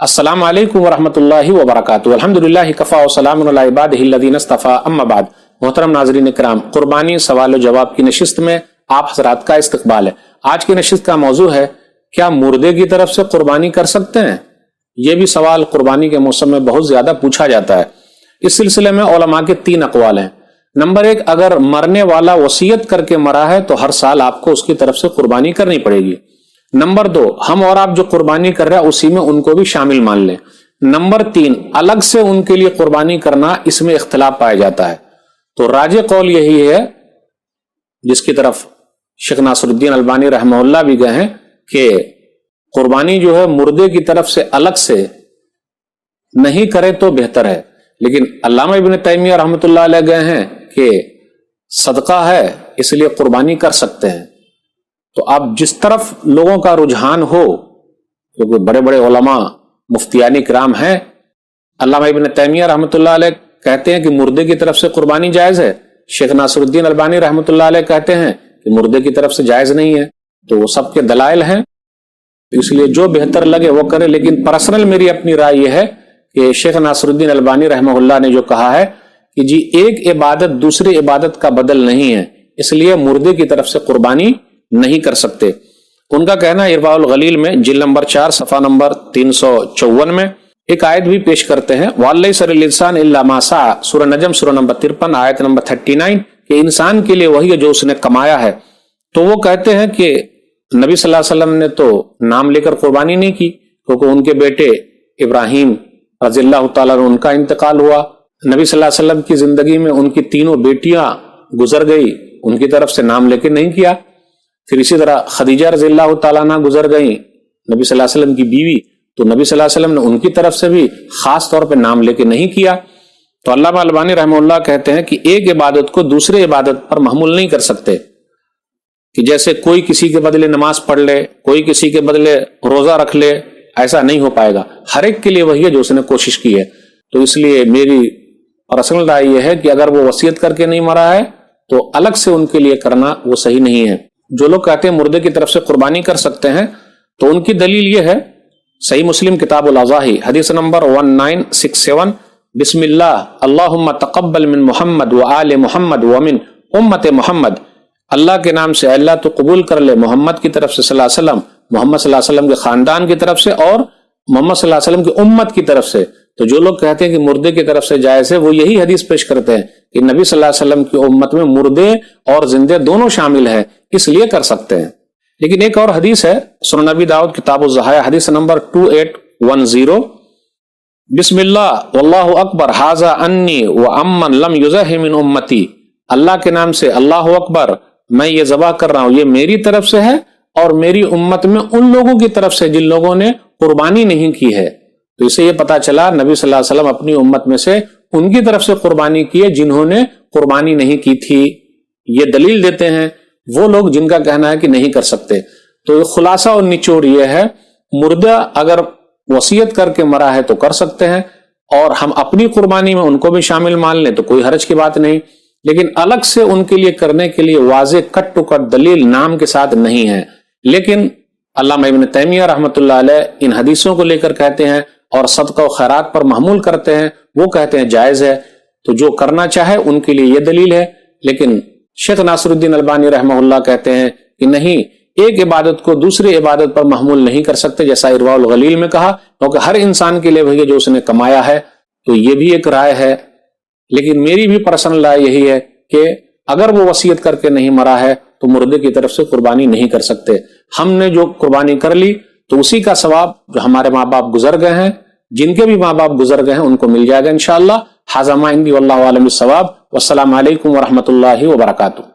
अस्सलामु अलैकुम वरहमतुल्लाहि वबरकातुहू। अल्हम्दुलिल्लाहि कफ़ा व सलामुन अला इबादिही अल्लज़ीना इस्तफ़ा, अम्मा बाद। मोहतरम नाज़रीन इकराम, कुर्बानी सवाल व जवाब की नशिस्त में आप हज़रात का इस्तकबाल है। आज की नशिस्त का मौजू है, क्या मुर्दे की तरफ से कुर्बानी कर सकते हैं? यह भी सवाल कुर्बानी के मौसम में बहुत ज्यादा पूछा जाता है। इस सिलसिले में उलमा के 3 अक़वाल हैं। नंबर 1, अगर मरने वाला वसीयत करके मरा है तो हर साल आपको उसकी तरफ से कुर्बानी करनी पड़ेगी। नंबर 2, हम और आप जो कुर्बानी कर रहे हैं उसी में उनको भी शामिल मान लें। नंबर 3, अलग से उनके लिए कुर्बानी करना, इसमें इख्तिलाफ पाया जाता है। तो राजे कौल यही है, जिसकी तरफ शेख नासरुद्दीन अलबानी रहमहुल्लाह भी गए हैं, कि कुर्बानी जो है मुर्दे की तरफ से अलग से नहीं करे तो बेहतर है। लेकिन अल्लामा इब्न तैमिया रहमतुल्लाह अलैह गए हैं कि सदका है इसलिए कुर्बानी कर सकते हैं। तो आप जिस तरफ लोगों का रुझान हो, क्योंकि बड़े बड़े उलमा मुफ्तियानी किराम हैं, अल्लामा इब्न तैमिया रहमतुल्लाह अलैह कहते हैं कि मुर्दे की तरफ से कुर्बानी जायज है। शेख नासरुद्दीन अलबानी रहमतुल्लाह अलैह कहते हैं कि मुर्दे की तरफ से जायज नहीं है। तो वो सबके दलाइल हैं, इसलिए जो बेहतर लगे वो करे। लेकिन पर्सनल मेरी अपनी राय यह है कि शेख नासरुद्दीन अलबानी रहमहुल्लाह ने जो कहा है कि जी एक इबादत दूसरी इबादत का बदल नहीं है, इसलिए मुर्दे की तरफ से कुर्बानी नहीं कर सकते। उनका कहना है इरवाउल गलील में जिल्द नंबर 4 सफ़ा नंबर 354 में एक आयत भी पेश करते हैं, वलैसा लिल इंसान इल्ला मा सअ, सूरह नजम सूरह नंबर 53 आयत नंबर 39, कि इंसान के लिए वही है जो उसने कमाया है। तो वो कहते हैं कि नबी सल्लल्लाहु अलैहि वसल्लम ने तो नाम लेकर कुर्बानी नहीं की, क्योंकि उनके बेटे इब्राहिम रज़ियल्लाहु ताला अन्हु उनका इंतकाल हुआ। नबी सल्लल्लाहु अलैहि वसल्लम की जिंदगी में उनकी 3 बेटियां गुजर गई, उनकी तरफ से नाम लेके नहीं किया। फिर इसी तरह खदीजा रज़ियल्लाहु ताला अन्हा गुजर गई, नबी सल्लल्लाहु अलैहि वसल्लम की बीवी, तो नबी सल्लल्लाहु अलैहि वसल्लम ने उनकी तरफ से भी खास तौर पे नाम लेके नहीं किया। तो अल्लामा अलबानी रहमहुल्लाह कहते हैं कि एक इबादत को दूसरे इबादत पर महमूल नहीं कर सकते, कि जैसे कोई किसी के बदले नमाज पढ़ ले, कोई किसी के बदले रोजा रख ले, ऐसा नहीं हो पाएगा। हर एक के लिए वही है जो उसने कोशिश की है। तो इसलिए मेरी पर्सनल राय यह है कि अगर वो वसीयत करके नहीं मरा है तो अलग से उनके लिए करना वो सही नहीं है। जो लोग कहते हैं मुर्दे की तरफ से कुर्बानी कर सकते हैं, तो उनकी दलील यह है, सही मुस्लिम किताबुल अज़ाही हदीस नंबर 1967, बिस्मिल्लाह अल्लाहुम्मा तक़ब्बल मिन मुहम्मद व आले मुहम्मद व मिन उम्मत मुहम्मद, अल्लाह के नाम से अल्लाह तो कबूल कर ले मोहम्मद की तरफ से सल्लल्लाहु अलैहि वसल्लम, मोहम्मद सल्लल्लाहु अलैहि वसल्लम के खानदान की तरफ से और मोहम्मद सल्लल्लाहु अलैहि वसल्लम की उम्मत की तरफ से। तो जो लोग कहते हैं कि मुर्दे की तरफ से जायज है, वो यही हदीस पेश करते हैं कि नबी सल्लल्लाहु अलैहि वसल्लम की उम्मत में मुर्दे और जिंदे दोनों शामिल है, इसलिए कर सकते हैं। लेकिन एक और हदीस है, सुनन नबी दाऊद किताबुज़ ज़हाया हदीस नंबर 2810, बिस्मिल्लाह वल्लाहु अकबर हाजा अन्नी व अम्मन लम युज़हि मिन उम्मती, अल्लाह के नाम से अल्लाहु अकबर, मैं ये ज़बह कर रहा हूं, ये मेरी तरफ से है और मेरी उम्मत में उन लोगों की तरफ से जिन लोगों ने कुर्बानी नहीं की है। तो इसे ये पता चला नबी सल्लल्लाहु अलैहि वसल्लम अपनी उम्मत में से उनकी तरफ से कुर्बानी की है जिन्होंने कुर्बानी नहीं की थी। ये दलील देते हैं वो लोग जिनका कहना है कि नहीं कर सकते। तो खुलासा और निचोड़ ये है, मुर्दा अगर वसीयत करके मरा है तो कर सकते हैं, और हम अपनी कुर्बानी में उनको भी शामिल मान लें तो कोई हर्ज की बात नहीं। लेकिन अलग से उनके लिए करने के लिए वाज़े कट टू कट दलील नाम के साथ नहीं है। लेकिन अल्लामा इब्न तैमिया रहमतुल्लाह अलैह इन हदीसों को लेकर कहते हैं और सदका व खैरात पर महमूल करते हैं, वो कहते हैं जायज है। तो जो करना चाहे उनके लिए ये दलील है। लेकिन शेख नासरुद्दीन अलबानी रहमहुल्लाह कहते हैं कि नहीं, एक इबादत को दूसरी इबादत पर महमूल नहीं कर सकते, जैसा इरवाउल गलील में कहा, क्योंकि हर इंसान के लिए भैया जो उसने कमाया है। तो ये भी एक राय है। लेकिन मेरी भी पर्सनल राय यही है कि अगर वो वसीयत करके नहीं मरा है तो मुर्दे की तरफ से कुर्बानी नहीं कर सकते। हमने जो कुर्बानी कर ली तो उसी का सवाब जो हमारे माँ बाप गुजर गए हैं, जिनके भी माँ बाप गुजर गए हैं, उनको मिल जाएगा इंशाअल्लाह। हाज़ा मा इंदी वल्लाहु आलम बिस्सवाब। वस्सलामु अलैकुम वरहमतुल्लाहि वबरकातुहू।